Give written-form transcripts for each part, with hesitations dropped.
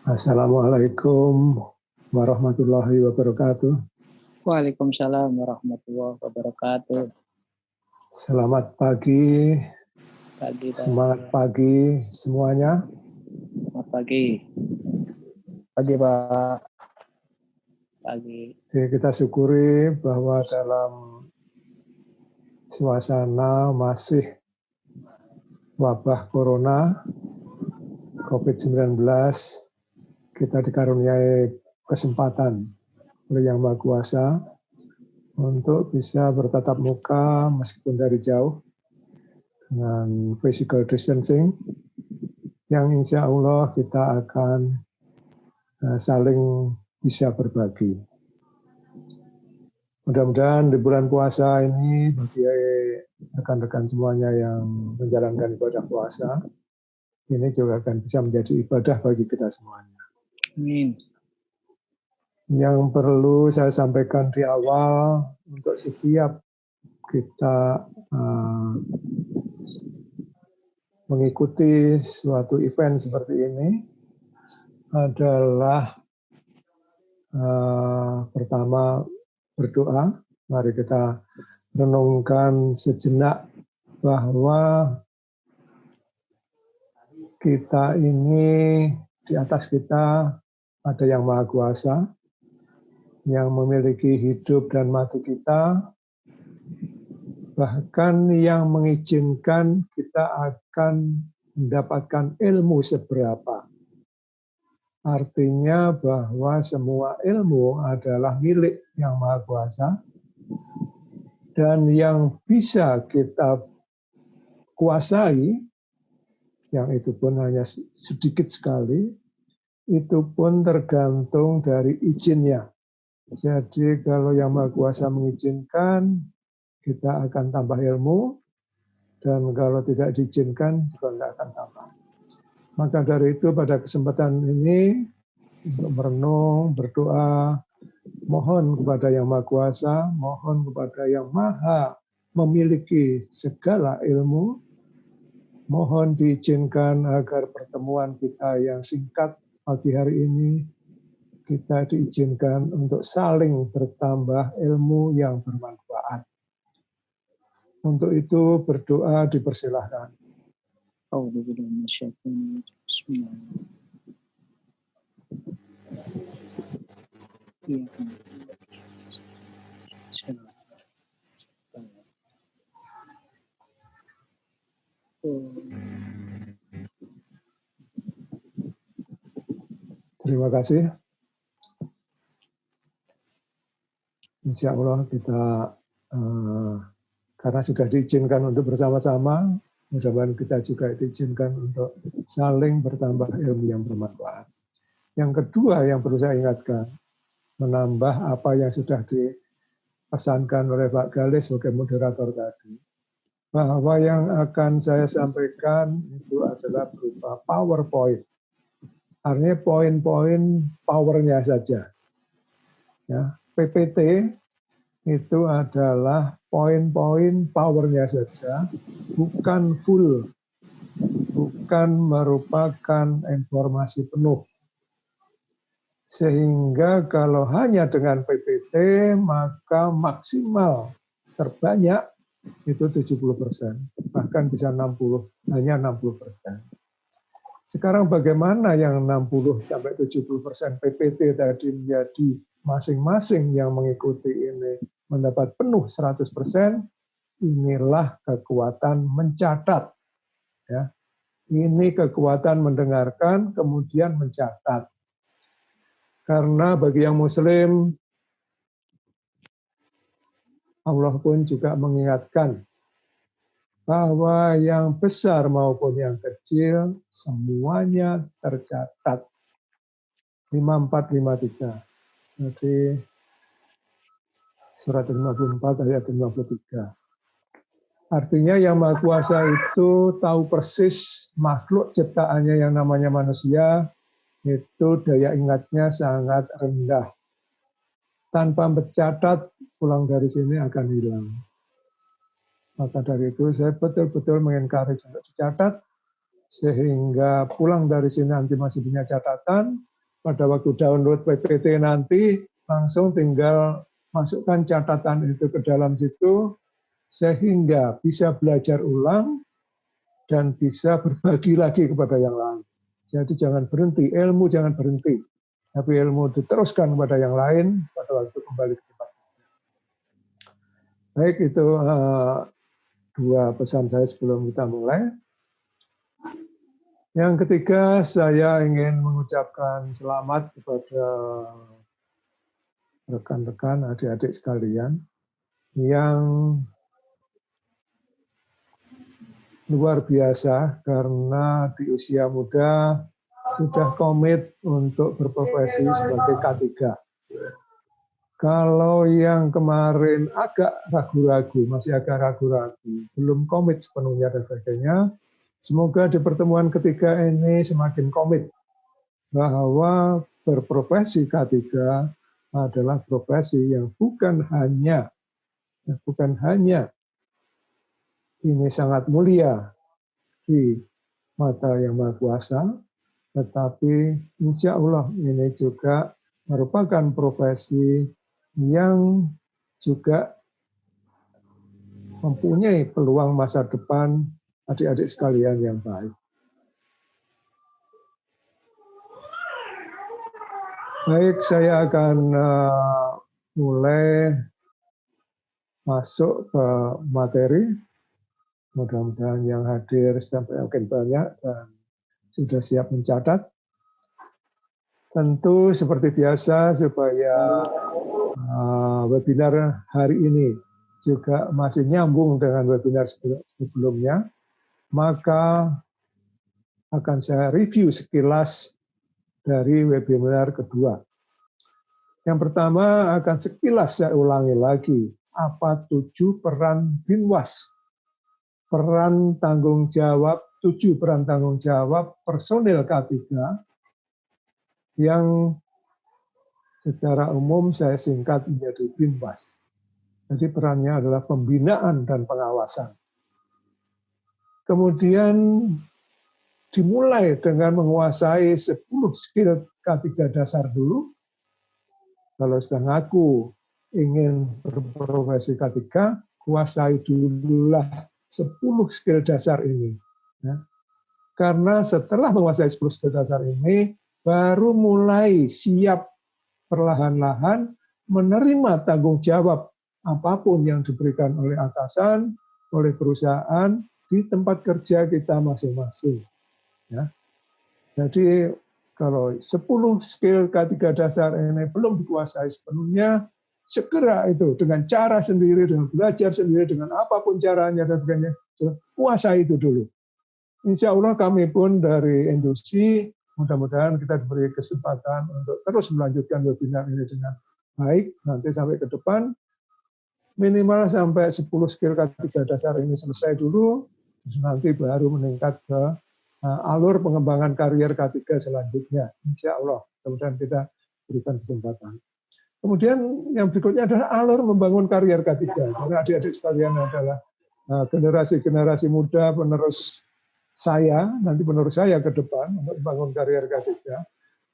Assalamualaikum warahmatullahi wabarakatuh. Waalaikumsalam warahmatullahi wabarakatuh. Selamat pagi. Pagi, Semangat pagi semuanya. Selamat pagi. Pagi, Pak. Pagi. Jadi kita syukuri bahwa dalam suasana masih wabah corona COVID-19, kita dikaruniai kesempatan oleh Yang Maha Kuasa untuk bisa bertatap muka meskipun dari jauh dengan physical distancing yang insya Allah kita akan saling bisa berbagi. Mudah-mudahan di bulan puasa ini bagi rekan-rekan semuanya yang menjalankan ibadah puasa, ini juga akan bisa menjadi ibadah bagi kita semuanya. Amin. Yang perlu saya sampaikan di awal, untuk setiap kita mengikuti suatu event seperti ini adalah pertama berdoa. Mari kita renungkan sejenak bahwa kita ini, di atas kita ada Yang Maha Kuasa yang memiliki hidup dan mati kita, bahkan yang mengizinkan kita akan mendapatkan ilmu seberapa. Artinya bahwa semua ilmu adalah milik Yang Maha Kuasa, dan yang bisa kita kuasai, yang itu pun hanya sedikit sekali, itu pun tergantung dari izinnya. Jadi kalau Yang Maha Kuasa mengizinkan, kita akan tambah ilmu, dan kalau tidak diizinkan juga tidak akan tambah. Maka dari itu pada kesempatan ini, untuk merenung, berdoa, mohon kepada Yang Maha Kuasa, mohon kepada Yang Maha memiliki segala ilmu, mohon diizinkan agar pertemuan kita yang singkat pagi hari ini, kita diizinkan untuk saling bertambah ilmu yang bermanfaat. Untuk itu berdoa dipersilahkan. Terima kasih. Insya Allah kita, karena sudah diizinkan untuk bersama-sama, mudah-mudahan kita juga diizinkan untuk saling bertambah ilmu yang bermanfaat. Yang kedua yang perlu saya ingatkan, menambah apa yang sudah dipesankan oleh Pak Galis sebagai moderator tadi, bahwa yang akan saya sampaikan itu adalah berupa PowerPoint. Artinya poin-poin powernya saja. Ya, PPT itu adalah poin-poin powernya saja, bukan full, bukan merupakan informasi penuh. Sehingga kalau hanya dengan PPT, maka maksimal terbanyak itu 70%, bahkan bisa 60, hanya 60%. Sekarang bagaimana yang 60-70% PPT tadi menjadi masing-masing yang mengikuti ini mendapat penuh 100%, inilah kekuatan mencatat. Ya. Ini kekuatan mendengarkan, kemudian mencatat. Karena bagi yang Muslim, Allah pun juga mengingatkan bahwa yang besar maupun yang kecil, semuanya tercatat. 5453. Jadi surat 54 ayat 53. Artinya Yang Maha Kuasa itu tahu persis makhluk ciptaannya yang namanya manusia, itu daya ingatnya sangat rendah. Tanpa mencatat, pulang dari sini akan hilang. Maka dari itu saya betul-betul mengencourage untuk dicatat, sehingga pulang dari sini nanti masih punya catatan, pada waktu download PPT nanti langsung tinggal masukkan catatan itu ke dalam situ sehingga bisa belajar ulang dan bisa berbagi lagi kepada yang lain. Jadi jangan berhenti, ilmu jangan berhenti. Tapi ilmu diteruskan kepada yang lain pada waktu kembali ke tempat. Baik, itu dua pesan saya sebelum kita mulai. Yang ketiga, saya ingin mengucapkan selamat kepada rekan-rekan, adik-adik sekalian yang luar biasa karena di usia muda sudah komit untuk berprofesi sebagai K3. Kalau yang kemarin agak ragu-ragu, masih agak ragu-ragu, belum komit sepenuhnya dan sebagainya, semoga di pertemuan ketiga ini semakin komit bahwa berprofesi K3 adalah profesi yang bukan hanya ini sangat mulia di mata Yang Maha Kuasa, tetapi insya Allah ini juga merupakan profesi yang juga mempunyai peluang masa depan adik-adik sekalian yang baik. Baik, saya akan mulai masuk ke materi. Mudah-mudahan yang hadir sampai makin banyak dan sudah siap mencatat. Tentu seperti biasa supaya webinar hari ini juga masih nyambung dengan webinar sebelumnya, maka akan saya review sekilas dari webinar kedua. Yang pertama akan sekilas saya ulangi lagi, apa 7 peran Binwas, peran tanggung jawab, 7 peran tanggung jawab personil K3 yang secara umum saya singkat menjadi Binwas. Jadi perannya adalah pembinaan dan pengawasan. Kemudian dimulai dengan menguasai 10 skill K3 dasar dulu. Kalau sudah ngaku ingin berprofesi K3, kuasai dululah 10 skill dasar ini. Ya. Karena setelah menguasai 10 skill dasar ini, baru mulai siap perlahan-lahan menerima tanggung jawab apapun yang diberikan oleh atasan, oleh perusahaan, di tempat kerja kita masing-masing. Ya. Jadi kalau 10 skill K3 dasar ini belum dikuasai sepenuhnya, segera itu dengan cara sendiri, dengan belajar sendiri, dengan apapun caranya dan sebagainya, kuasai itu dulu. Insya Allah kami pun dari industri, mudah-mudahan kita diberi kesempatan untuk terus melanjutkan webinar ini dengan baik, nanti sampai ke depan, minimal sampai 10 skill K3 dasar ini selesai dulu, nanti baru meningkat ke alur pengembangan karier K3 selanjutnya. Insya Allah, kemudian kita berikan kesempatan. Kemudian yang berikutnya adalah alur membangun karier K3. Karena adik-adik sekalian adalah generasi-generasi muda penerus saya, nanti penerus saya ke depan untuk membangun karier K3.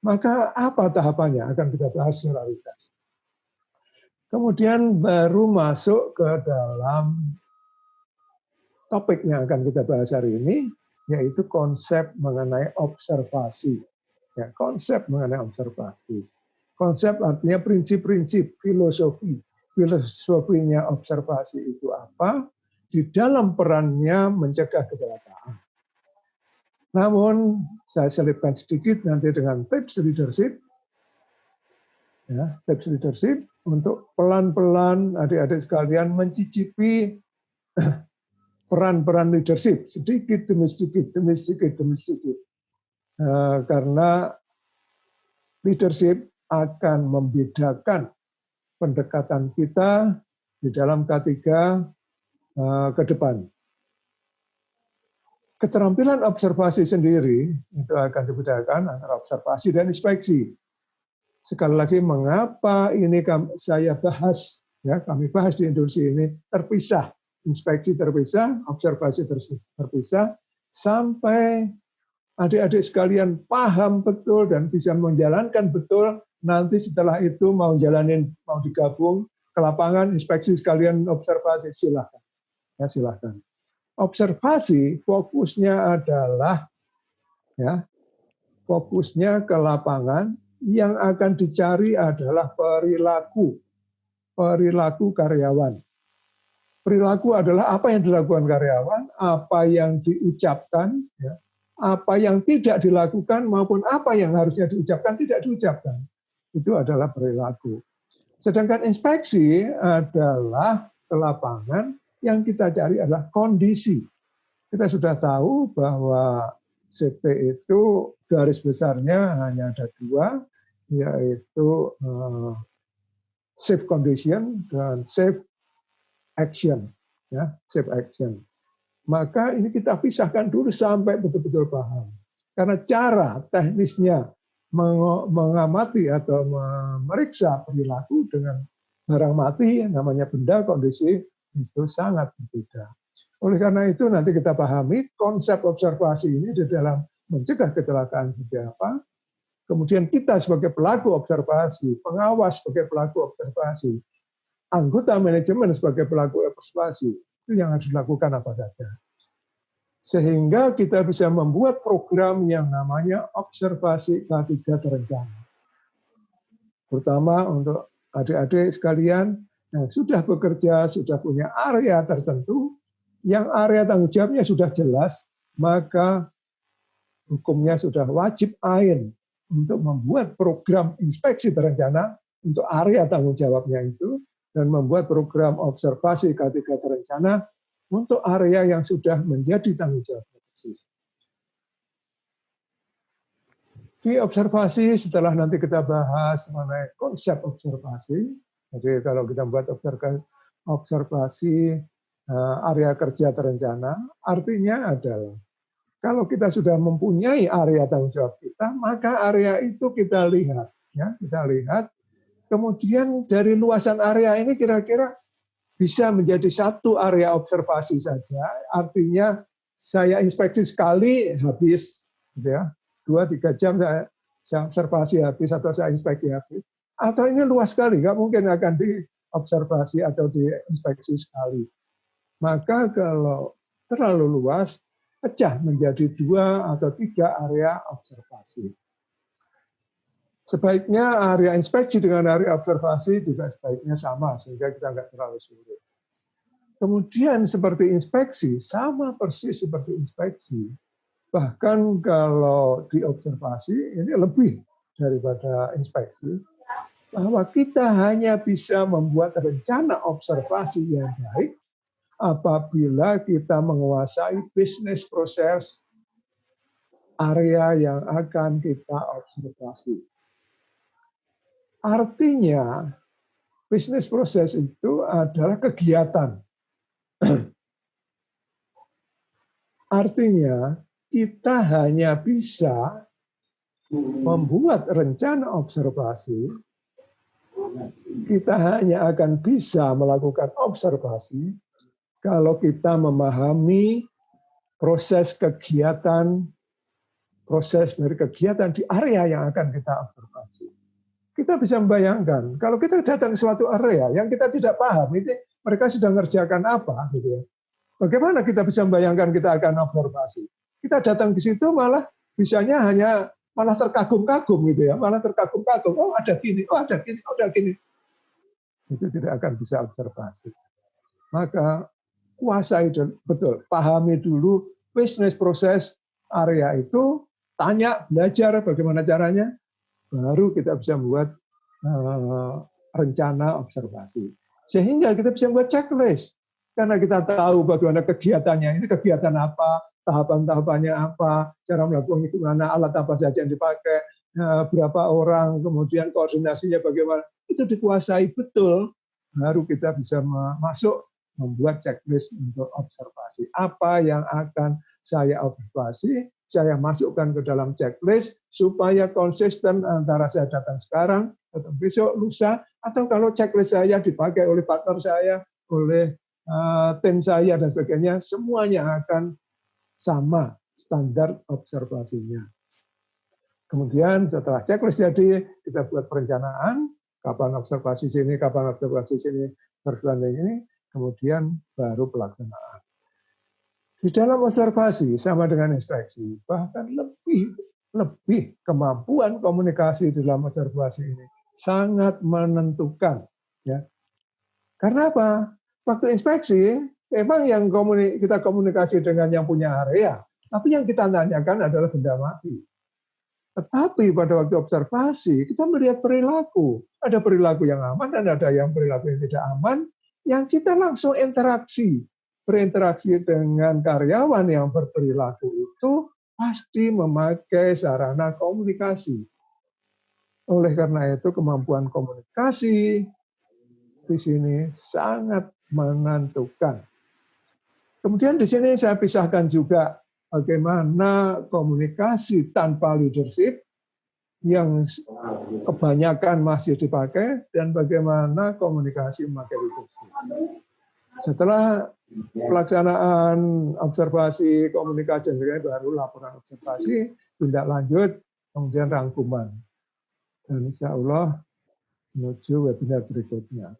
Maka apa tahapannya akan kita bahas secara ringkas. Kemudian baru masuk ke dalam topik yang akan kita bahas hari ini, yaitu konsep mengenai observasi. Ya, konsep mengenai observasi. Konsep artinya prinsip-prinsip, filosofi. Filosofinya observasi itu apa? Di dalam perannya mencegah kecelakaan. Namun, saya selipkan sedikit nanti dengan tips leadership. Ya, tips leadership untuk pelan-pelan adik-adik sekalian mencicipi peran-peran leadership sedikit demi sedikit demi sedikit demi sedikit, karena leadership akan membedakan pendekatan kita di dalam K3 ke depan. Keterampilan observasi sendiri itu akan dibedakan antara observasi dan inspeksi. Sekali lagi, mengapa ini saya bahas, ya kami bahas di industri ini terpisah. Inspeksi terpisah, observasi terpisah, sampai adik-adik sekalian paham betul dan bisa menjalankan betul, nanti setelah itu mau digabung ke lapangan, inspeksi sekalian observasi, silahkan. Ya, silahkan. Observasi fokusnya adalah fokusnya ke lapangan, yang akan dicari adalah perilaku karyawan. Perilaku adalah apa yang dilakukan karyawan, apa yang diucapkan, apa yang tidak dilakukan, maupun apa yang harusnya diucapkan tidak diucapkan. Itu adalah perilaku. Sedangkan inspeksi adalah ke lapangan, yang kita cari adalah kondisi. Kita sudah tahu bahwa CT itu garis besarnya hanya ada dua, yaitu safe condition dan safe action. Safe action. Maka ini kita pisahkan dulu sampai betul-betul paham. Karena cara teknisnya mengamati atau memeriksa perilaku dengan barang mati, namanya benda, kondisi, itu sangat berbeda. Oleh karena itu nanti kita pahami konsep observasi ini di dalam mencegah kecelakaan seperti apa. Kemudian kita sebagai pelaku observasi, pengawas sebagai pelaku observasi, anggota manajemen sebagai pelaku observasi, itu yang harus dilakukan apa saja. Sehingga kita bisa membuat program yang namanya observasi K3 terencana. Terutama untuk adik-adik sekalian yang sudah bekerja, sudah punya area tertentu, yang area tanggung jawabnya sudah jelas, maka hukumnya sudah wajib ain untuk membuat program inspeksi terencana untuk area tanggung jawabnya itu, dan membuat program observasi K3 terencana untuk area yang sudah menjadi tanggung jawab persis. Di observasi, setelah nanti kita bahas mengenai konsep observasi, jadi kalau kita buat observasi area kerja terencana, artinya adalah kalau kita sudah mempunyai area tanggung jawab kita, maka area itu kita lihat, kita lihat. Kemudian dari luasan area ini kira-kira bisa menjadi satu area observasi saja, artinya saya inspeksi sekali habis, 2-3 jam saya observasi habis atau saya inspeksi habis, atau ini luas sekali, nggak mungkin akan diobservasi atau diinspeksi sekali. Maka kalau terlalu luas, pecah menjadi 2 atau 3 area observasi. Sebaiknya area inspeksi dengan area observasi juga sebaiknya sama, sehingga kita nggak terlalu sulit. Kemudian seperti inspeksi, sama persis seperti inspeksi. Bahkan kalau diobservasi, ini lebih daripada inspeksi, bahwa kita hanya bisa membuat rencana observasi yang baik apabila kita menguasai bisnis proses area yang akan kita observasi. Artinya, bisnis proses itu adalah kegiatan. Artinya, kita hanya bisa membuat rencana observasi, kita hanya akan bisa melakukan observasi kalau kita memahami proses dari kegiatan di area yang akan kita observasi. Kita bisa membayangkan, kalau kita datang ke suatu area yang kita tidak paham, itu mereka sedang mengerjakan apa, gitu ya. Bagaimana kita bisa membayangkan kita akan observasi? Kita datang ke situ malah bisanya malah terkagum-kagum, gitu ya, malah terkagum-kagum. Oh ada gini, oh ada gini, oh ada gini. Itu tidak akan bisa observasi. Maka kuasai betul, pahami dulu bisnis proses area itu, tanya, belajar bagaimana caranya, baru kita bisa membuat rencana observasi. Sehingga kita bisa membuat checklist. Karena kita tahu bagaimana kegiatannya, ini kegiatan apa, tahapan-tahapannya apa, cara melakukannya gimana, alat apa saja yang dipakai, berapa orang, kemudian koordinasinya bagaimana, itu dikuasai betul, baru kita bisa masuk membuat checklist untuk observasi. Apa yang akan saya observasi, saya masukkan ke dalam checklist supaya konsisten antara saya datang sekarang, atau besok, lusa, atau kalau checklist saya dipakai oleh partner saya, oleh tim saya dan sebagainya, semuanya akan sama standar observasinya. Kemudian setelah checklist jadi, kita buat perencanaan, kapan observasi sini, kapan observasi sini, berbanding ini, kemudian baru pelaksanaan. Di dalam observasi sama dengan inspeksi, bahkan lebih kemampuan komunikasi dalam observasi ini sangat menentukan. Ya. Karena apa? Waktu inspeksi, memang yang kita komunikasi dengan yang punya area, tapi yang kita tanyakan adalah benda mati. Tetapi pada waktu observasi, kita melihat perilaku. Ada perilaku yang aman dan ada yang perilaku yang tidak aman, yang kita langsung berinteraksi dengan karyawan yang berperilaku itu pasti memakai sarana komunikasi. Oleh karena itu, kemampuan komunikasi di sini sangat menentukan. Kemudian di sini saya pisahkan juga bagaimana komunikasi tanpa leadership yang kebanyakan masih dipakai dan bagaimana komunikasi memakai leadership. Setelah pelaksanaan observasi komunikasi baru laporan observasi, tindak lanjut, kemudian rangkuman. Dan insya Allah menuju webinar berikutnya.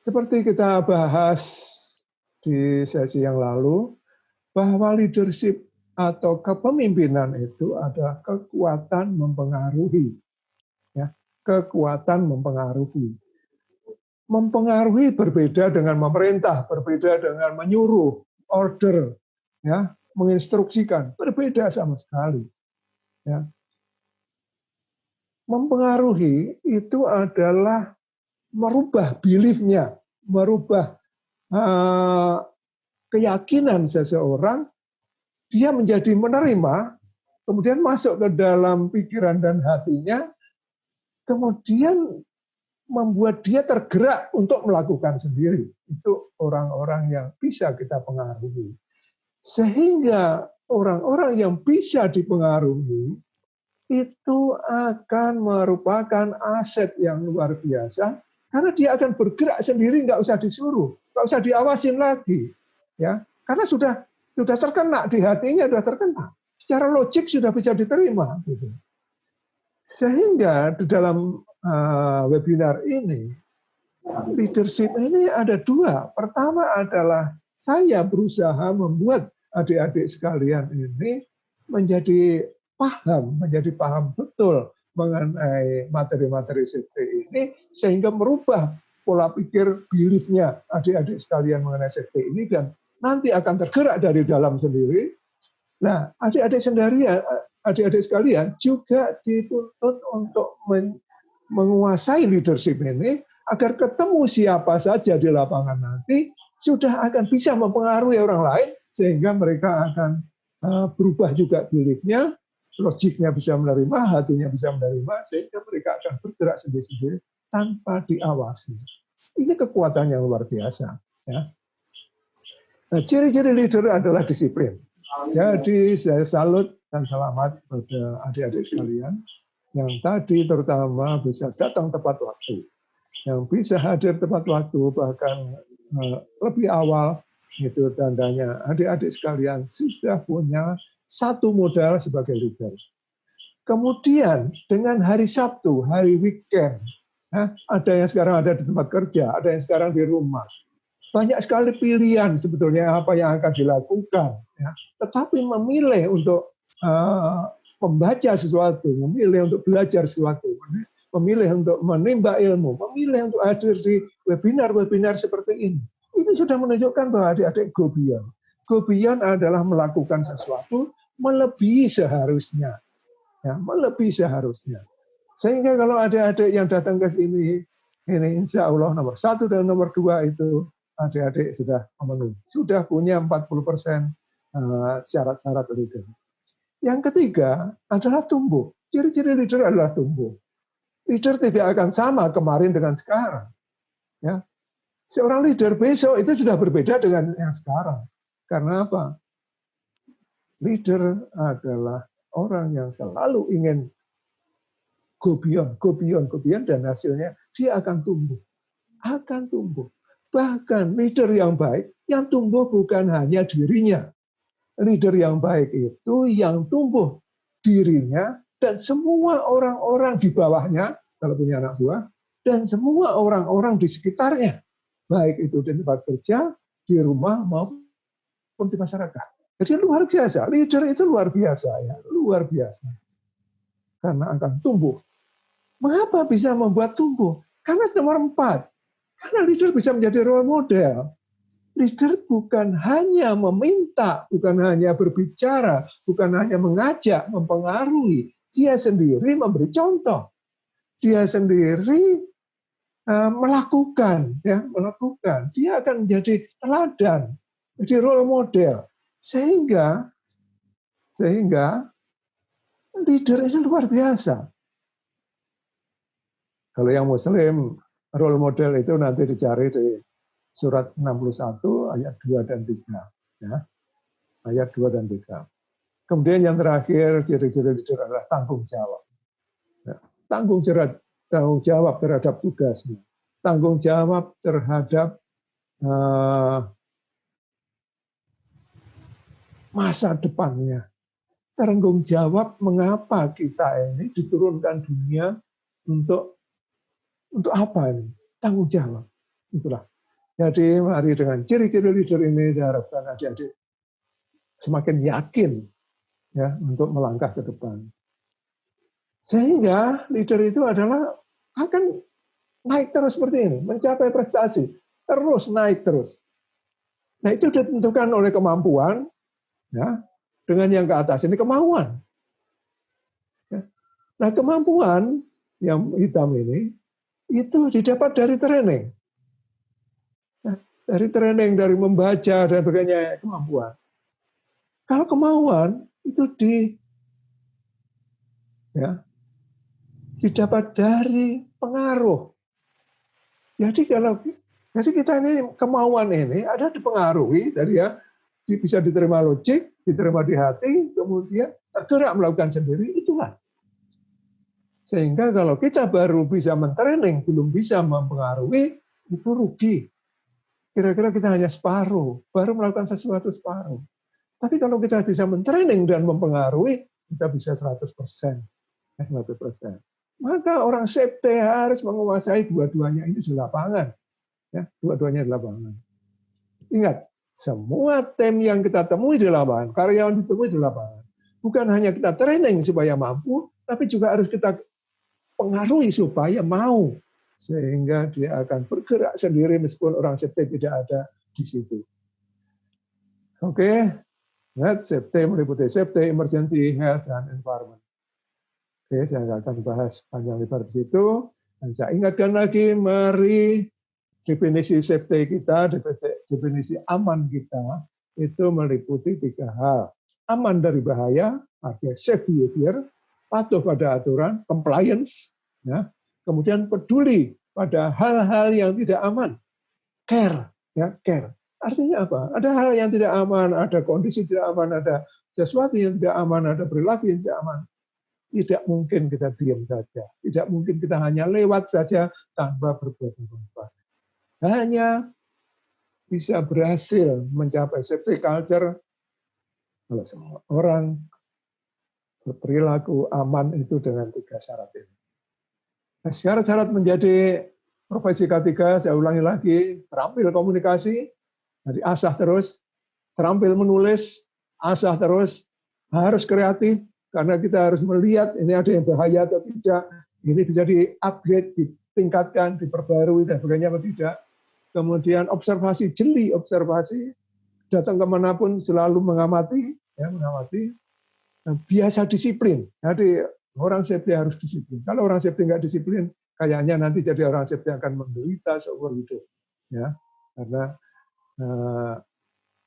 Seperti kita bahas di sesi yang lalu, bahwa leadership atau kepemimpinan itu ada kekuatan mempengaruhi. Ya, kekuatan mempengaruhi. Mempengaruhi berbeda dengan memerintah, berbeda dengan menyuruh, order, ya, menginstruksikan, berbeda sama sekali. Ya. Mempengaruhi itu adalah merubah belief-nya, merubah keyakinan seseorang, dia menjadi menerima, kemudian masuk ke dalam pikiran dan hatinya, kemudian membuat dia tergerak untuk melakukan sendiri. Itu orang-orang yang bisa kita pengaruhi. Sehingga orang-orang yang bisa dipengaruhi, itu akan merupakan aset yang luar biasa, karena dia akan bergerak sendiri, nggak usah disuruh, nggak usah diawasin lagi, ya, karena sudah terkena di hatinya, sudah terkena, secara logik sudah bisa diterima, gitu. Sehingga di dalam webinar ini, leadership ini ada dua. Pertama adalah saya berusaha membuat adik-adik sekalian ini menjadi paham betul mengenai materi-materi safety ini, sehingga merubah pola pikir belief-nya adik-adik sekalian mengenai safety ini, dan nanti akan tergerak dari dalam sendiri. Nah, adik-adik sekalian juga dituntut untuk menguasai leadership ini, agar ketemu siapa saja di lapangan nanti, sudah akan bisa mempengaruhi orang lain, sehingga mereka akan berubah juga belief-nya, logiknya bisa menerima, hatinya bisa menerima, sehingga mereka akan bergerak sendiri-sendiri tanpa diawasi. Ini kekuatan yang luar biasa. Ya. Nah, ciri-ciri leader adalah disiplin. Jadi saya salut dan selamat pada adik-adik sekalian yang tadi terutama bisa datang tepat waktu, yang bisa hadir tepat waktu, bahkan lebih awal, itu tandanya adik-adik sekalian sudah punya satu modal sebagai leader. Kemudian dengan hari Sabtu, hari weekend, ada yang sekarang ada di tempat kerja, ada yang sekarang di rumah. Banyak sekali pilihan sebetulnya apa yang akan dilakukan. Ya. Tetapi memilih untuk membaca sesuatu, memilih untuk belajar sesuatu, memilih untuk menimba ilmu, memilih untuk hadir di webinar-webinar seperti ini. Ini sudah menunjukkan bahwa adik-adik go beyond. Go beyond adalah melakukan sesuatu melebihi seharusnya. Ya, melebihi seharusnya. Sehingga kalau adik-adik yang datang ke sini, ini insya Allah nomor 1 dan nomor 2 itu adik-adik sudah memenuhi. Sudah punya 40% syarat-syarat leader. Yang ketiga adalah tumbuh. Ciri-ciri leader adalah tumbuh. Leader tidak akan sama kemarin dengan sekarang. Ya. Seorang leader besok itu sudah berbeda dengan yang sekarang. Karena apa? Leader adalah orang yang selalu ingin go beyond, dan hasilnya dia akan tumbuh. Akan tumbuh. Bahkan leader yang baik, yang tumbuh bukan hanya dirinya. Leader yang baik itu yang tumbuh dirinya dan semua orang-orang di bawahnya, kalau punya anak buah, dan semua orang-orang di sekitarnya. Baik itu di tempat kerja, di rumah, maupun di masyarakat. Jadi luar biasa. Leader itu luar biasa. Ya, luar biasa. Karena akan tumbuh. Mengapa bisa membuat tumbuh? Karena nomor 4. Karena leader bisa menjadi role model. Leader bukan hanya meminta, bukan hanya berbicara, bukan hanya mengajak, mempengaruhi. Dia sendiri memberi contoh. Dia sendiri melakukan. Dia akan menjadi teladan, menjadi role model. Sehingga leader ini luar biasa. Kalau yang Muslim, role model itu nanti dicari di surat 61 ayat 2 dan 3. Ya. Ayat 2 dan 3. Kemudian yang terakhir, ciri-ciri leader adalah tanggung jawab. Ya. Tanggung jawab terhadap tugasnya. Tanggung jawab terhadap masa depannya. Tanggung jawab mengapa kita ini diturunkan dunia untuk apa ini? Tanggung jawab. Itulah. Jadi mari dengan ciri-ciri leader ini saya harapkan adik-adik semakin yakin ya untuk melangkah ke depan. Sehingga leader itu adalah akan naik terus seperti ini, mencapai prestasi, terus naik terus. Nah itu ditentukan oleh kemampuan, ya, dengan yang ke atas ini kemauan. Ya. Nah kemampuan yang hitam ini itu didapat dari training. Dari training, dari membaca dan sebagainya kemampuan. Kalau kemauan itu didapat dari pengaruh. Jadi kita ini kemauan ini ada dipengaruhi dari bisa diterima logik, diterima di hati, kemudian tergerak melakukan sendiri, itulah. Sehingga kalau kita baru bisa mentraining, belum bisa mempengaruhi, itu rugi. Kira-kira kita hanya separuh, baru melakukan sesuatu separuh. Tapi kalau kita bisa mentraining dan mempengaruhi, kita bisa 100%. 100%. Maka orang safety harus menguasai dua-duanya ini di lapangan. Ya, dua-duanya di lapangan. Ingat, semua tim yang kita temui di lapangan, karyawan ditemui di lapangan, bukan hanya kita training supaya mampu, tapi juga harus kita pengaruhi supaya mau. Sehingga dia akan bergerak sendiri meskipun orang safety tidak ada di situ. Oke, safety meliputi safety, emergency, health, dan environment. Oke, saya nggak akan bahas panjang lebar di situ. Dan saya ingatkan lagi, mari definisi safety kita, definisi aman kita, itu meliputi 3 hal. Aman dari bahaya, artinya safe behavior, patuh pada aturan, compliance, ya. Kemudian peduli pada hal-hal yang tidak aman, care, ya, care. Artinya apa? Ada hal yang tidak aman, ada kondisi tidak aman, ada sesuatu yang tidak aman, ada perilaku yang tidak aman. Tidak mungkin kita diam saja. Tidak mungkin kita hanya lewat saja tanpa berbuat apa-apa. Hanya bisa berhasil mencapai safety culture kalau semua orang berperilaku aman itu dengan 3 syarat ini. Nah, syarat-syarat menjadi profesi K3, saya ulangi lagi, terampil komunikasi, jadi asah terus, terampil menulis, asah terus, harus kreatif, karena kita harus melihat ini ada yang bahaya atau tidak, ini bisa di-upgrade, ditingkatkan, diperbarui, dan sebagainya atau tidak. Kemudian observasi, jeli observasi, datang kemanapun selalu mengamati, ya, mengamati, dan biasa disiplin. Jadi orang safety harus disiplin. Kalau orang safety nggak disiplin, kayaknya nanti jadi orang safety akan menderita seumur hidup, ya, karena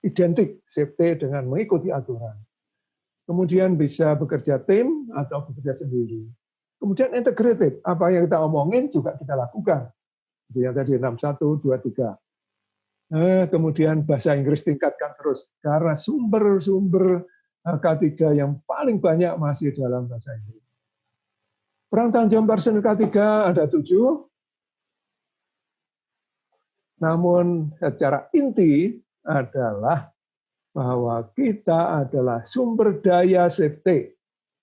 identik safety dengan mengikuti aturan. Kemudian bisa bekerja tim atau bekerja sendiri. Kemudian integrated, apa yang kita omongin juga kita lakukan. Itu yang tadi 61, 23. Kemudian bahasa Inggris tingkatkan terus, karena sumber-sumber K3 yang paling banyak masih dalam bahasa Inggris. Peran tanggung jawab personil K3 ada 7. Namun secara inti adalah bahwa kita adalah sumber daya safety.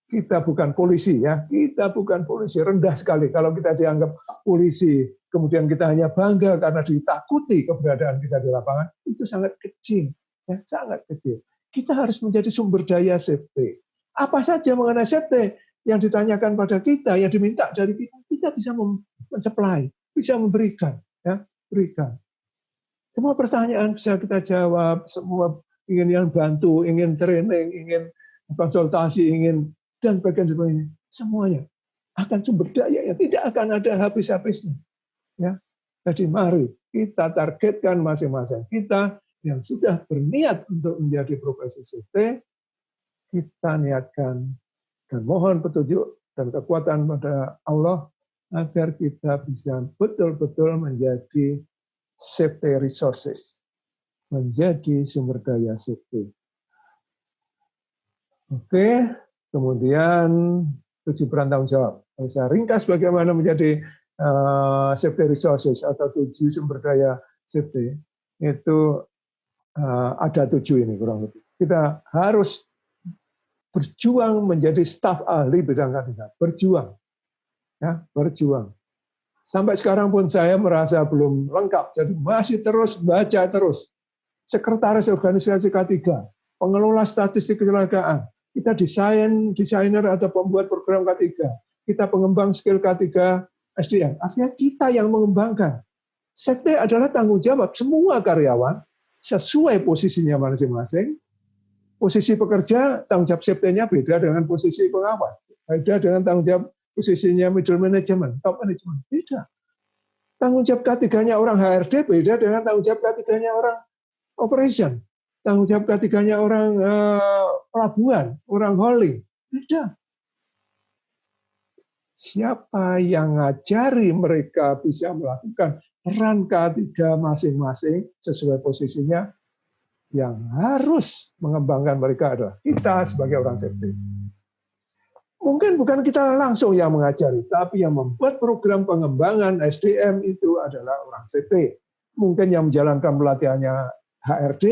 Kita bukan polisi ya, kita bukan polisi, rendah sekali kalau kita dianggap polisi, kemudian kita hanya bangga karena ditakuti keberadaan kita di lapangan, itu sangat kecil, ya, sangat kecil. Kita harus menjadi sumber daya safety. Apa saja mengenai safety yang ditanyakan pada kita, yang diminta dari kita, kita bisa mensupply, bisa memberikan, ya, berikan. Semua pertanyaan bisa kita jawab, semua ingin yang bantu, ingin training, ingin konsultasi, ingin dan bagian sebagainya, semuanya akan sumber daya yang tidak akan ada habis-habisnya. Ya, jadi mari kita targetkan masing-masing kita yang sudah berniat untuk menjadi profesi CT, kita niatkan dan mohon petunjuk dan kekuatan pada Allah agar kita bisa betul-betul menjadi safety resources, menjadi sumber daya safety. Oke. Kemudian 7 peran tanggung jawab. Saya ringkas bagaimana menjadi safety resources atau 7 sumber daya safety. Itu ada 7 ini kurang lebih. Kita harus berjuang menjadi staf ahli bidang K3. Berjuang. Ya, berjuang. Sampai sekarang pun saya merasa belum lengkap. Jadi masih terus baca terus. Sekretaris organisasi K3, pengelola statistik kecelakaan, kita desainer atau pembuat program K3. Kita pengembang skill K3 SDM. Artinya kita yang mengembangkan. Safety adalah tanggung jawab semua karyawan sesuai posisinya masing-masing. Posisi pekerja, tanggung jawab safety-nya beda dengan posisi pengawas. Beda dengan tanggung jawab posisinya middle management, top management. Beda. Tanggung jawab K3-nya orang HRD beda dengan tanggung jawab K3-nya orang operation. Tanggung jawab K3-nya orang pelabuhan, orang hauling. Beda. Siapa yang ngajari mereka bisa melakukan peran K3 masing-masing sesuai posisinya, yang harus mengembangkan mereka adalah kita sebagai orang safety. Mungkin bukan kita langsung yang mengajari, tapi yang membuat program pengembangan SDM itu adalah orang safety. Mungkin yang menjalankan pelatihannya HRD,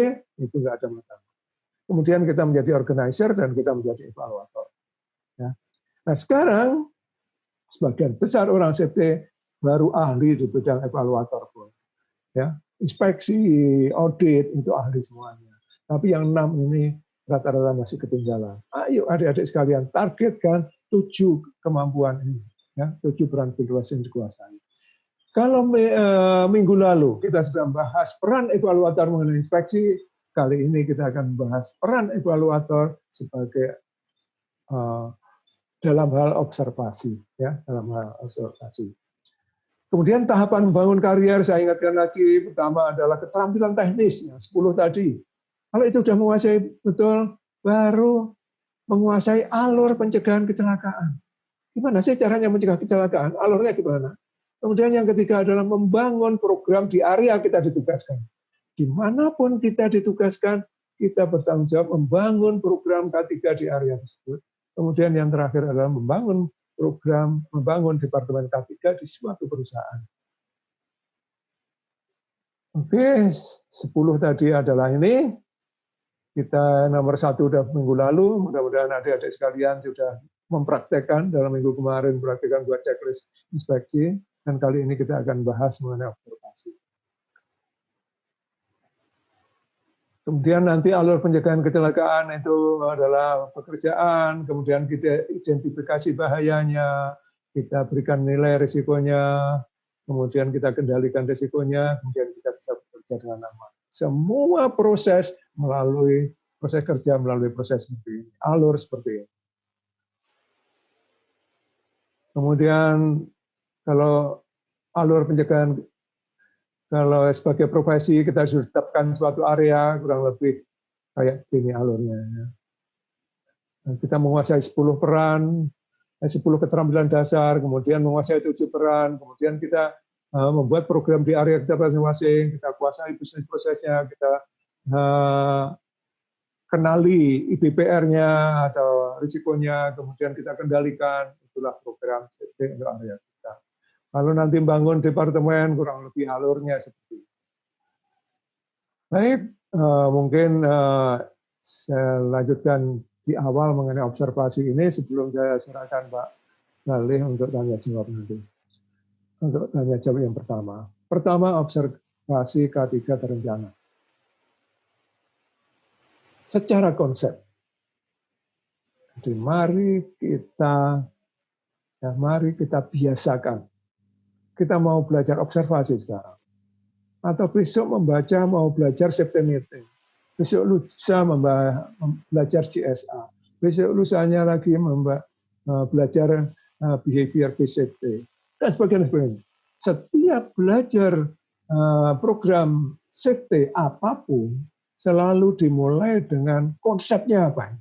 itu nggak ada masalah. Kemudian kita menjadi organizer dan kita menjadi evaluator. Ya. Nah sekarang, sebagian besar orang safety baru ahli di bidang evaluator pun. Ya. Inspeksi, audit, itu ahli semuanya. Tapi yang 6 ini rata-rata masih ketinggalan. Ayo adik-adik sekalian, targetkan 7 kemampuan ini. Ya, 7 peran berkuasa yang dikuasai. Kalau minggu lalu kita sudah membahas peran evaluator mengenai inspeksi, kali ini kita akan membahas peran evaluator sebagai dalam hal observasi, ya, dalam hal observasi. Kemudian tahapan membangun karier, saya ingatkan lagi, pertama adalah keterampilan teknis, yang 10 tadi. Kalau itu sudah menguasai betul, baru menguasai alur pencegahan kecelakaan. Gimana sih caranya mencegah kecelakaan? Alurnya gimana? Kemudian yang ketiga adalah membangun program di area kita ditugaskan. Dimanapun kita ditugaskan, kita bertanggung jawab membangun program K3 di area tersebut. Kemudian yang terakhir adalah membangun program, membangun departemen K3 di suatu perusahaan. Oke, 10 tadi adalah ini. Kita nomor 1 sudah minggu lalu, mudah-mudahan adik-adik sekalian sudah mempraktekkan dalam minggu kemarin, praktekkan buat checklist inspeksi, dan kali ini kita akan bahas mengenai observasi. Kemudian nanti alur pencegahan kecelakaan itu adalah pekerjaan, kemudian kita identifikasi bahayanya, kita berikan nilai risikonya, kemudian kita kendalikan risikonya, kemudian kita bisa bekerja dengan aman. Semua proses melalui proses kerja, melalui proses seperti ini, alur seperti ini. Kemudian kalau alur pencegahan, kalau sebagai profesi kita sudah tetapkan suatu area, kurang lebih kayak gini alurnya. Kita menguasai 10 peran, 10 keterampilan dasar, kemudian menguasai 7 peran, kemudian kita membuat program di area kita masing-masing, kita kuasai bisnis prosesnya, kita kenali IBPR-nya atau risikonya, kemudian kita kendalikan, itulah program safety untuk area kita. Kalau nanti bangun departemen, kurang lebih alurnya seperti itu. Baik, mungkin saya lanjutkan di awal mengenai observasi ini sebelum saya serahkan Pak Galih untuk tanya jawab nanti. Untuk tanya jawab yang pertama. Pertama, observasi K3 terencana. Secara konsep. Jadi mari kita biasakan. Kita mau belajar observasi sekarang. Atau besok mau belajar septemete. Besok lusa belajar CSA. Besok lusanya lagi belajar behavior based safety. Dan sebagainya. Setiap belajar program safety apapun selalu dimulai dengan konsepnya apa.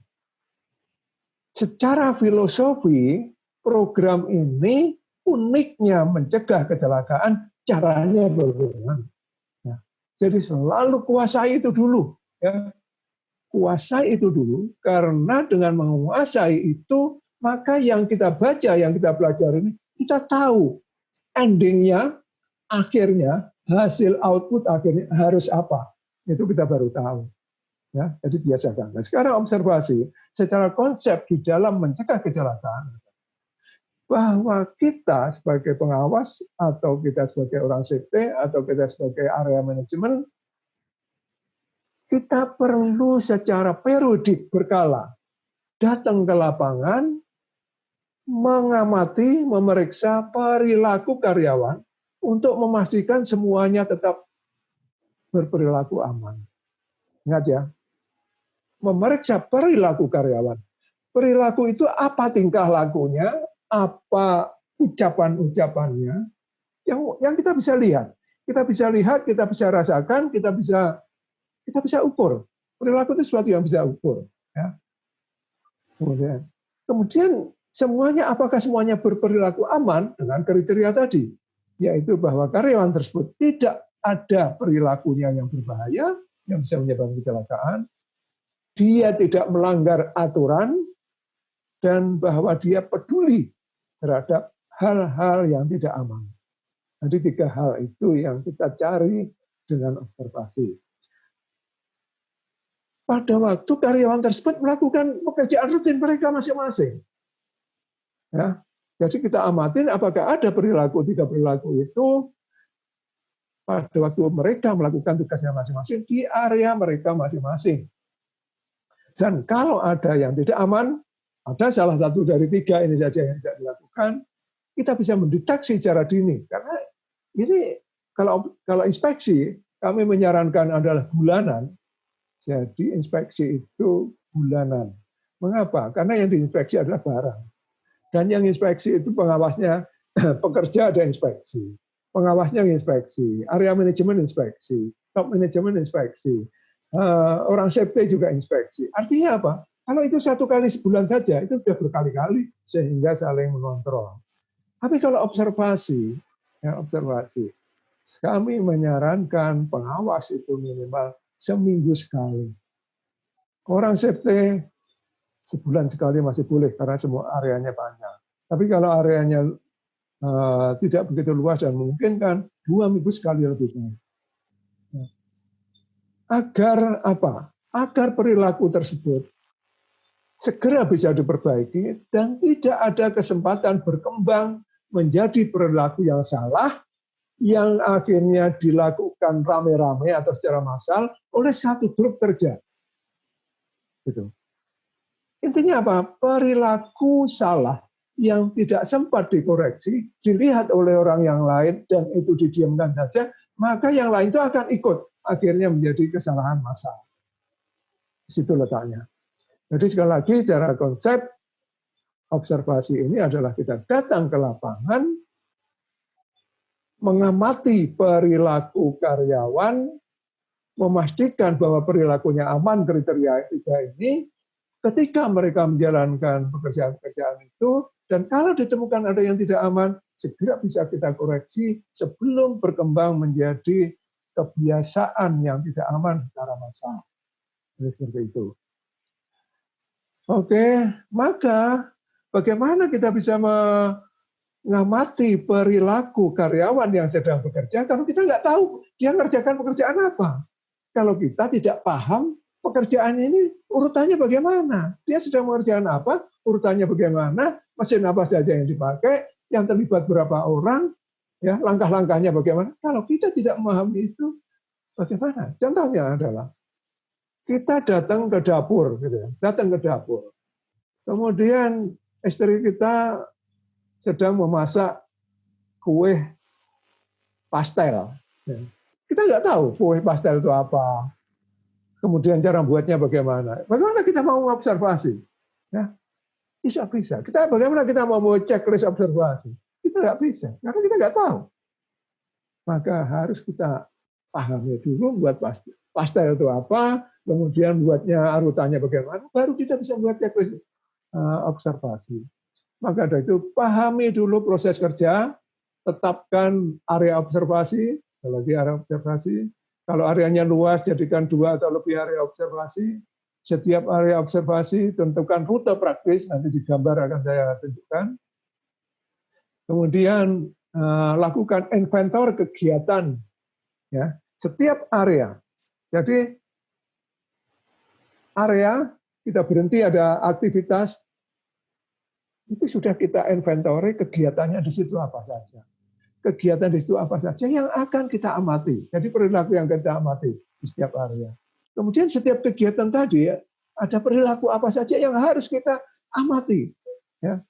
Secara filosofi, program ini uniknya mencegah kecelakaan, caranya bagaimana. Nah, jadi selalu kuasai itu dulu. Ya. Kuasai itu dulu, karena dengan menguasai itu, maka yang kita baca, yang kita pelajari ini, kita tahu endingnya, akhirnya, hasil output akhirnya harus apa. Itu kita baru tahu. Ya, jadi biasakan. Nah, sekarang observasi secara konsep di dalam mencegah kecelakaan bahwa kita sebagai pengawas atau kita sebagai orang safety atau kita sebagai area manajemen kita perlu secara periodik berkala datang ke lapangan mengamati, memeriksa perilaku karyawan untuk memastikan semuanya tetap berperilaku aman. Ingat ya, memeriksa perilaku karyawan. Perilaku itu apa tingkah lakunya, apa ucapan-ucapannya, yang kita bisa lihat. Kita bisa lihat, kita bisa rasakan, kita bisa ukur. Perilaku itu sesuatu yang bisa ukur. Ya. Kemudian semuanya, apakah semuanya berperilaku aman dengan kriteria tadi? Yaitu bahwa karyawan tersebut tidak ada perilakunya yang berbahaya, yang bisa menyebabkan kecelakaan, dia tidak melanggar aturan, dan bahwa dia peduli terhadap hal-hal yang tidak aman. Jadi 3 hal itu yang kita cari dengan observasi. Pada waktu karyawan tersebut melakukan pekerjaan rutin mereka masing-masing. Ya, jadi kita amatin apakah ada perilaku 3 perilaku itu pada waktu mereka melakukan tugasnya masing-masing di area mereka masing-masing. Dan kalau ada yang tidak aman, ada salah satu dari 3 ini saja yang tidak dilakukan, kita bisa mendeteksi secara dini. Karena ini kalau inspeksi, kami menyarankan adalah bulanan. Jadi inspeksi itu bulanan. Mengapa? Karena yang diinspeksi adalah barang. Dan yang inspeksi itu pengawasnya, pekerja ada inspeksi. Pengawasnya inspeksi, area manajemen inspeksi, top manajemen inspeksi. Orang safety juga inspeksi. Artinya apa? Kalau itu 1 kali sebulan saja, itu sudah berkali-kali sehingga saling mengontrol. Tapi kalau observasi, kami menyarankan pengawas itu minimal seminggu sekali. Orang safety sebulan sekali masih boleh karena semua areanya banyak. Tapi kalau areanya tidak begitu luas dan memungkinkan 2 minggu sekali lebih baik. Agar apa? Agar perilaku tersebut segera bisa diperbaiki dan tidak ada kesempatan berkembang menjadi perilaku yang salah yang akhirnya dilakukan rame-rame atau secara massal oleh satu grup kerja. Gitu. Intinya apa? Perilaku salah yang tidak sempat dikoreksi, dilihat oleh orang yang lain dan itu didiamkan saja, maka yang lain itu akan ikut. Akhirnya menjadi kesalahan massal. Di situ letaknya. Jadi sekali lagi secara konsep observasi ini adalah kita datang ke lapangan, mengamati perilaku karyawan, memastikan bahwa perilakunya aman kriteria 3 ini, ketika mereka menjalankan pekerjaan-pekerjaan itu, dan kalau ditemukan ada yang tidak aman, segera bisa kita koreksi sebelum berkembang menjadi kebiasaan yang tidak aman secara massal. Jadi seperti itu. Oke, maka bagaimana kita bisa mengamati perilaku karyawan yang sedang bekerja kalau kita nggak tahu dia mengerjakan pekerjaan apa? kalau kita tidak paham pekerjaan ini urutannya bagaimana. Dia sedang mengerjakan apa, urutannya bagaimana, mesin apa saja yang dipakai, yang terlibat berapa orang, ya langkah-langkahnya bagaimana. Kalau kita tidak memahami itu, bagaimana? Contohnya adalah kita datang ke dapur, gitu ya, datang ke dapur. Kemudian istri kita sedang memasak kue pastel. Kita nggak tahu kue pastel itu apa. Kemudian cara buatnya bagaimana. Bagaimana kita mau mengobservasi? Ya, tidak bisa. Bagaimana kita mau checklist observasi? Kita nggak bisa, karena kita nggak tahu. Maka harus kita pahami dulu buat pastel itu apa, kemudian buatnya urutannya bagaimana, baru kita bisa buat checklist observasi. Maka dari itu pahami dulu proses kerja, tetapkan area observasi, lagi area observasi. Kalau areanya luas, jadikan 2 atau lebih area observasi. Setiap area observasi tentukan rute praktis, nanti di gambar akan saya tunjukkan. Kemudian lakukan inventor kegiatan, ya, setiap area. Jadi area kita berhenti ada aktivitas, itu sudah kita inventory kegiatannya di situ apa saja. Kegiatan di situ apa saja yang akan kita amati. Jadi perilaku yang kita amati di setiap area. Kemudian setiap kegiatan tadi ya, ada perilaku apa saja yang harus kita amati. Ya.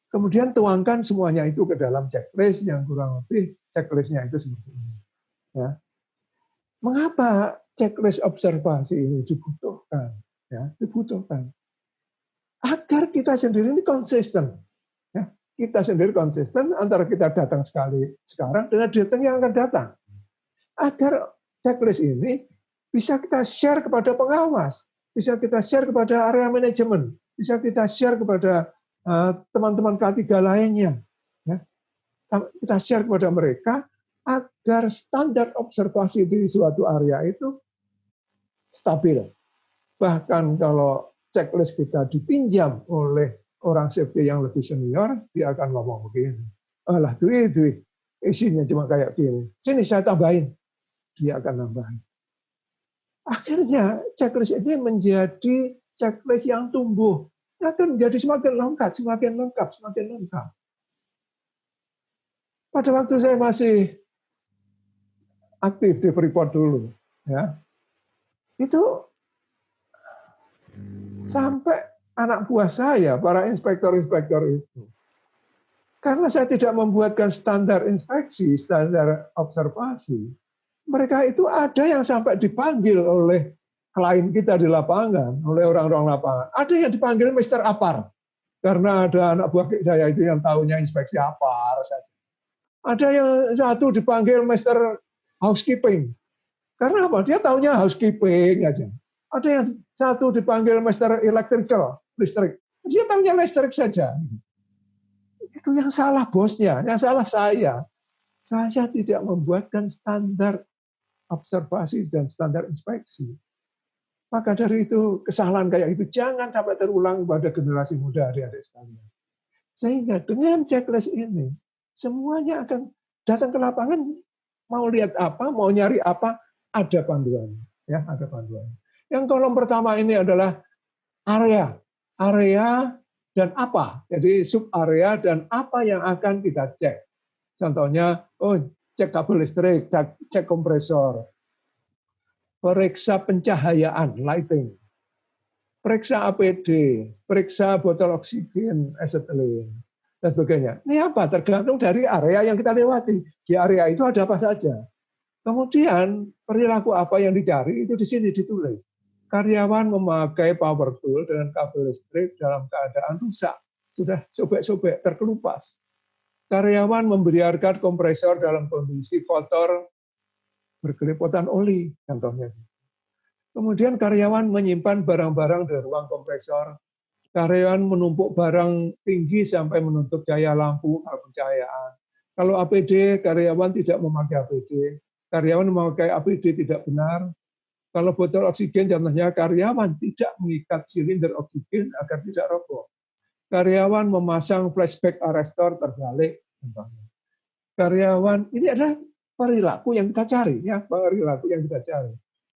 Kemudian tuangkan semuanya itu ke dalam checklist yang kurang lebih checklistnya itu seperti ini. Ya. Mengapa checklist observasi ini dibutuhkan? Ya, dibutuhkan agar kita sendiri ini konsisten. Ya, kita sendiri konsisten antara kita datang sekali sekarang dengan datang yang akan datang. Agar checklist ini bisa kita share kepada pengawas, bisa kita share kepada area manajemen, bisa kita share kepada teman-teman K3 lainnya. Ya. Kita share kepada mereka agar standar observasi di suatu area itu stabil. Bahkan kalau checklist kita dipinjam oleh orang safety yang lebih senior, dia akan ngomong begini. Alah, itu isinya cuma kayak gini. Sini saya tambahin. Dia akan nambahin. Akhirnya checklist ini menjadi checklist yang tumbuh. Akan menjadi semakin lengkap, semakin lengkap, semakin lengkap. Pada waktu saya masih aktif di Freeport dulu, ya, itu sampai anak buah saya, para inspektor-inspektor itu, karena saya tidak membuatkan standar inspeksi, standar observasi, mereka itu ada yang sampai dipanggil oleh klien kita di lapangan, oleh orang-orang lapangan. Ada yang dipanggil Mr. Apar, karena ada anak buah saya itu yang tahunya inspeksi Apar saja. Ada yang satu dipanggil Mr. Housekeeping, karena apa? Dia tahunya housekeeping aja. Ada yang satu dipanggil Mr. Electrical, listrik. Dia tahunya listrik saja. Itu yang salah bosnya, yang salah saya. Saya tidak membuatkan standar observasi dan standar inspeksi. Maka dari itu kesalahan kayak itu jangan sampai terulang pada generasi muda adik-adik sekalian. Sehingga dengan checklist ini semuanya akan datang ke lapangan, mau lihat apa, mau nyari apa, ada panduannya, ya, ada panduannya. Yang kolom pertama ini adalah area dan apa. Jadi sub area dan apa yang akan kita cek. Contohnya, cek kabel listrik, cek kompresor, periksa pencahayaan, lighting, periksa APD, periksa botol oksigen, asetilin, dan sebagainya. Ini apa? Tergantung dari area yang kita lewati. Di area itu ada apa saja. Kemudian perilaku apa yang dicari itu di sini ditulis. Karyawan memakai power tool dengan kabel listrik dalam keadaan rusak, sudah sobek-sobek, terkelupas. Karyawan membiarkan kompresor dalam kondisi kotor, berkelepotan oli, contohnya. Kemudian karyawan menyimpan barang-barang di ruang kompresor. Karyawan menumpuk barang tinggi sampai menutup cahaya lampu atau pencahayaan. Kalau APD, karyawan tidak memakai APD. Karyawan memakai APD tidak benar. Kalau botol oksigen, contohnya karyawan tidak mengikat silinder oksigen agar tidak roboh. Karyawan memasang flashback arrestor terbalik, contohnya. Karyawan, ini adalah perilaku yang kita cari, ya, perilaku yang kita cari.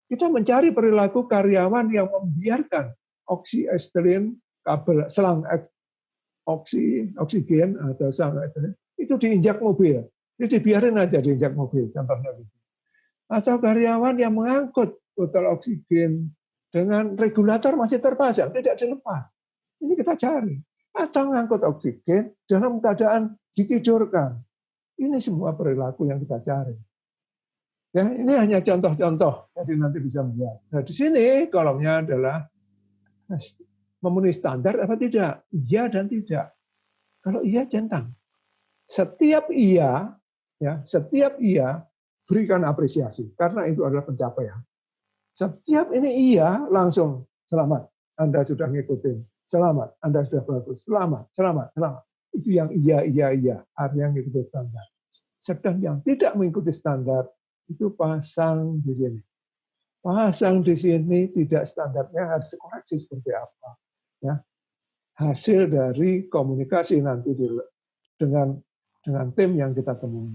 Kita mencari perilaku karyawan yang membiarkan oksiesterin, kabel selang oksigen atau selang esterin, itu diinjak mobil. Jadi dibiarin aja diinjak mobil, contohnya gitu. Atau karyawan yang mengangkut botol oksigen dengan regulator masih terpasang, tidak dilepas. Ini kita cari. Atau mengangkut oksigen dalam keadaan ditidurkan. Ini semua perilaku yang kita cari. Ya, ini hanya contoh-contoh, jadi nanti bisa melihat. Nah, di sini kolomnya adalah memenuhi standar apa tidak? Iya dan tidak. Kalau iya, centang. Setiap iya, ya, setiap iya berikan apresiasi karena itu adalah pencapaian. Setiap ini iya, langsung selamat. Anda sudah ngikutin. Selamat, Anda sudah bagus. Selamat, selamat, selamat. Itu yang iya. Artinya ngikutin standar. Sedang yang tidak mengikuti standar itu pasang di sini. Pasang di sini tidak standarnya harus dikoreksi seperti apa. Ya. Hasil dari komunikasi nanti dengan tim yang kita temui.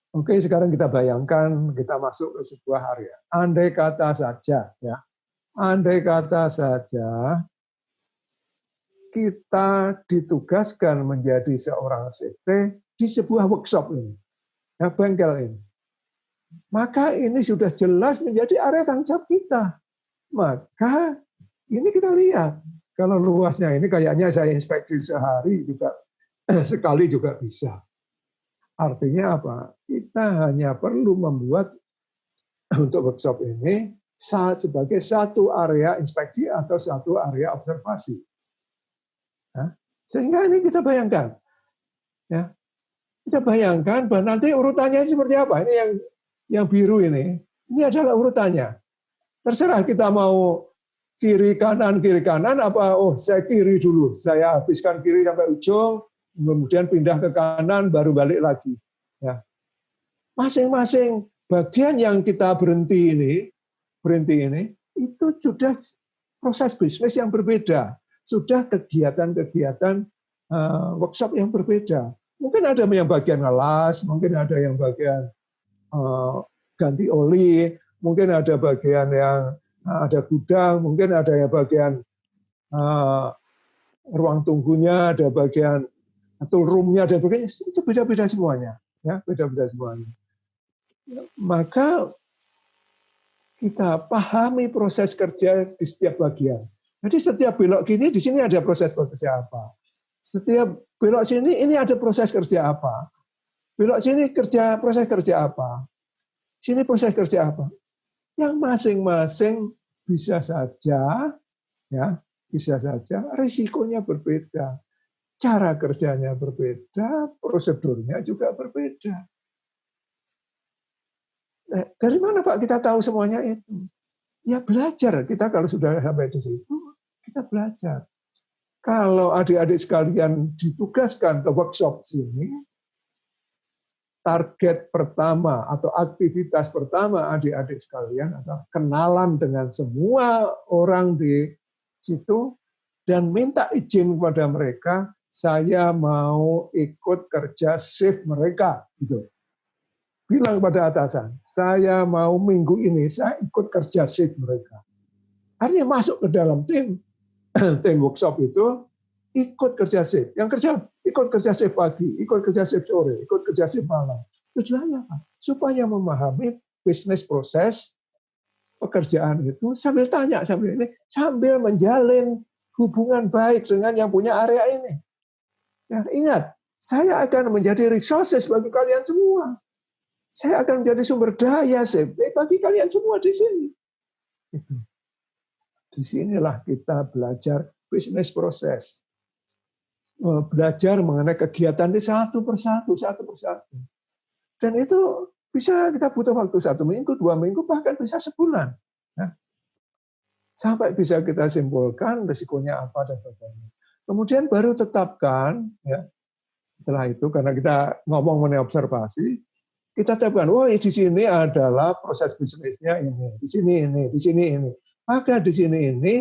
Oke, sekarang kita bayangkan kita masuk ke sebuah area. Andai kata saja, ya, andai kata saja kita ditugaskan menjadi seorang CT di sebuah workshop ini, ya, bengkel ini. Maka ini sudah jelas menjadi area tanggung jawab kita. Maka ini kita lihat. Kalau luasnya ini kayaknya saya inspeksi sehari juga, sekali juga bisa. Artinya apa? Kita hanya perlu membuat untuk workshop ini sebagai satu area inspeksi atau satu area observasi. Ya. Sehingga ini kita bayangkan. Ya. Kita bayangkan bahwa nanti urutannya seperti apa. Ini yang biru ini adalah urutannya. Terserah kita mau kiri kanan, apa, oh saya kiri dulu. Saya habiskan kiri sampai ujung, kemudian pindah ke kanan, baru balik lagi. Ya. Masing-masing bagian yang kita berhenti ini, itu sudah proses bisnis yang berbeda. Sudah kegiatan-kegiatan workshop yang berbeda. Mungkin ada yang bagian ngelas, mungkin ada yang bagian ganti oli, mungkin ada bagian yang ada gudang, mungkin ada yang bagian ruang tunggunya, ada bagian tool room-nya, ada bagian itu beda-beda semuanya, ya, beda-beda semuanya. Maka kita pahami proses kerja di setiap bagian. Jadi setiap belok gini di sini ada proses kerja apa. Setiap belok sini ini ada proses kerja apa. Belok sini proses kerja apa. Sini proses kerja apa? Yang masing-masing bisa saja, ya, bisa saja risikonya berbeda, cara kerjanya berbeda, prosedurnya juga berbeda. Dari mana Pak kita tahu semuanya itu? Ya belajar. Kita kalau sudah sampai di situ, kita belajar. Kalau adik-adik sekalian ditugaskan ke workshop sini, target pertama atau aktivitas pertama adik-adik sekalian adalah kenalan dengan semua orang di situ dan minta izin kepada mereka, saya mau ikut kerja shift mereka. Gitu. Bilang kepada atasan, saya mau minggu ini saya ikut kerja shift mereka. Artinya masuk ke dalam tim workshop itu, ikut kerja shift. Yang kerja ikut kerja shift pagi, ikut kerja shift sore, ikut kerja shift malam. Tujuannya apa? Supaya memahami bisnis proses pekerjaan itu sambil tanya, sambil menjalin hubungan baik dengan yang punya area ini. Ya, ingat, saya akan menjadi resources bagi kalian semua. Saya akan menjadi sumber daya bagi kalian semua di sini. Di sinilah kita belajar bisnis proses. Belajar mengenai kegiatan ini satu persatu. Dan itu bisa kita butuh waktu 1 minggu, 2 minggu, bahkan bisa sebulan. Nah, sampai bisa kita simpulkan risikonya apa dan sebagainya. Kemudian baru tetapkan, ya, setelah itu karena kita ngomong mengenai observasi, kita tetapkan, oh di sini adalah proses bisnisnya ini, di sini ini, di sini ini. Maka di sini ini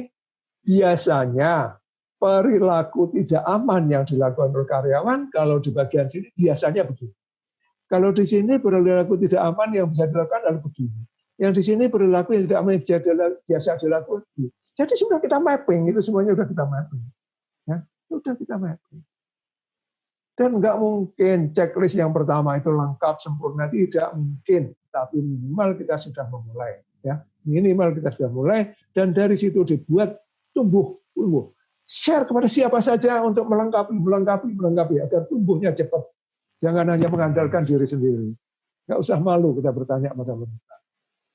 biasanya perilaku tidak aman yang dilakukan oleh karyawan, kalau di bagian sini biasanya begini. Kalau di sini perilaku tidak aman yang bisa dilakukan adalah begini. Yang di sini perilaku yang tidak biasa dilakukan. Jadi sudah kita mapping, itu semuanya sudah kita mapping. Ya, sudah kita mapping. Dan nggak mungkin checklist yang pertama itu lengkap, sempurna, tidak mungkin. Tapi minimal kita sudah memulai. Ya, minimal kita sudah mulai, dan dari situ dibuat tumbuh. Share kepada siapa saja untuk melengkapi, agar tumbuhnya cepat. Jangan hanya mengandalkan diri sendiri. Nggak usah malu kita bertanya pada mereka.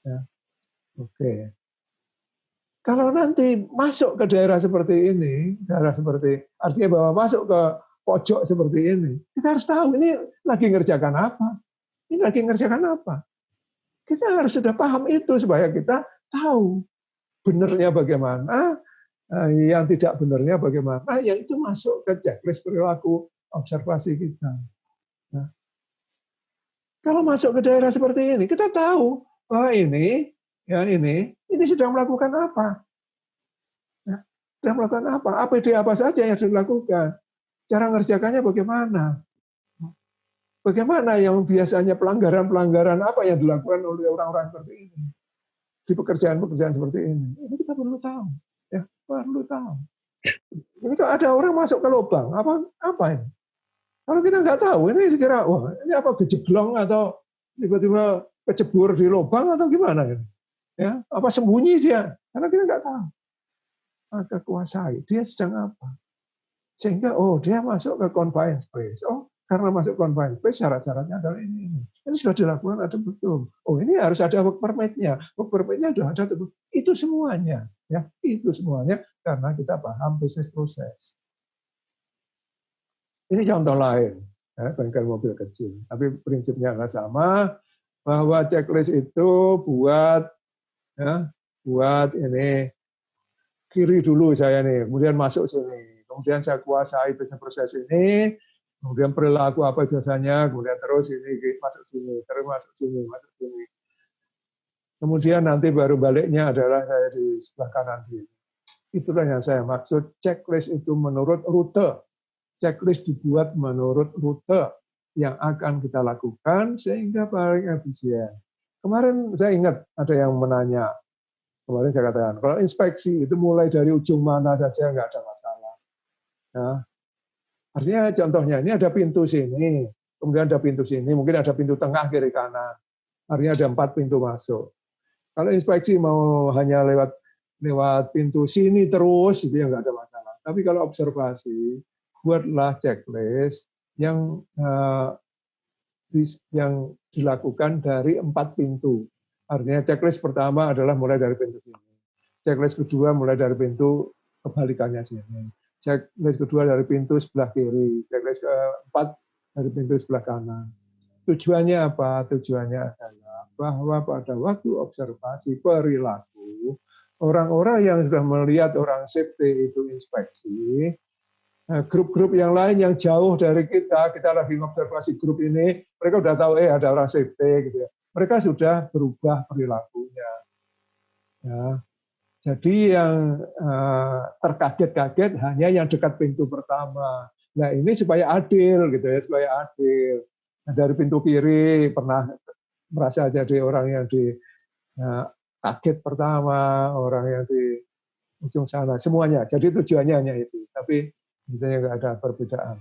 Ya. Oke. Kalau nanti masuk ke daerah seperti ini, artinya bahwa masuk ke pojok seperti ini, kita harus tahu ini lagi ngerjakan apa. Ini lagi ngerjakan apa. Kita harus sudah paham itu supaya kita tahu benernya bagaimana, yang tidak benarnya bagaimana, yang itu masuk ke checklist perilaku observasi kita. Nah, kalau masuk ke daerah seperti ini, kita tahu bahwa ini sedang melakukan apa. Ya, sedang melakukan apa? APD apa saja yang sedang dilakukan. Cara ngerjakannya bagaimana. Bagaimana yang biasanya pelanggaran-pelanggaran apa yang dilakukan oleh orang-orang seperti ini. Di pekerjaan-pekerjaan seperti ini. Ini kita perlu tahu. Ya, perlu tahu. Ini kalau ada orang masuk ke lubang, apa ini? Kalau kita nggak tahu, ini kira, wah ini apa gejeblong atau tiba-tiba kecebur di lubang atau gimana? Ya, apa sembunyi dia? Karena kita nggak tahu. Maka kuasai, dia sedang apa? Sehingga, dia masuk ke confined space. Karena masuk confined space, syarat-syaratnya adalah ini. Ini sudah dilakukan, ada betul. Ini harus ada work permit-nya. Work permit-nya sudah ada. Itu semuanya. Ya, itu semuanya karena kita paham bisnis proses. Ini contoh lain, ya, bengkel mobil kecil. Tapi prinsipnya adalah sama, bahwa checklist itu buat ini kiri dulu saya nih, kemudian masuk sini, kemudian saya kuasai bisnis proses ini, kemudian perilaku apa biasanya, kemudian terus ini masuk sini, terus masuk sini, masuk sini. Kemudian nanti baru baliknya adalah saya di sebelah kanan sini. Itulah yang saya maksud, checklist itu menurut rute. Checklist dibuat menurut rute yang akan kita lakukan sehingga paling efisien. Kemarin saya ingat ada yang menanya, kemarin saya katakan, kalau inspeksi itu mulai dari ujung mana saja nggak ada masalah. Ya. Artinya contohnya ini ada pintu sini, kemudian ada pintu sini, mungkin ada pintu tengah, kiri, kanan. Artinya ada 4 pintu masuk. Kalau inspeksi mau hanya lewat pintu sini terus, itu ya nggak ada masalah. Tapi kalau observasi, buatlah checklist yang dilakukan dari 4 pintu. Artinya checklist pertama adalah mulai dari pintu sini. Checklist kedua mulai dari pintu kebalikannya sini. Checklist kedua dari pintu sebelah kiri. Checklist keempat dari pintu sebelah kanan. Tujuannya apa? Tujuannya adalah bahwa pada waktu observasi perilaku, orang-orang yang sudah melihat orang safety itu inspeksi, grup-grup yang lain yang jauh dari kita lagi observasi grup ini, mereka sudah tahu ada orang safety gitu ya. Mereka sudah berubah perilakunya. Ya. Jadi yang terkaget-kaget hanya yang dekat pintu pertama. Nah ini supaya adil gitu ya, supaya adil. Nah, dari pintu kiri pernah merasa jadi orang yang kaget pertama, orang yang di ujung sana, semuanya. Jadi tujuannya hanya itu. Tapi sebenarnya nggak ada perbedaan.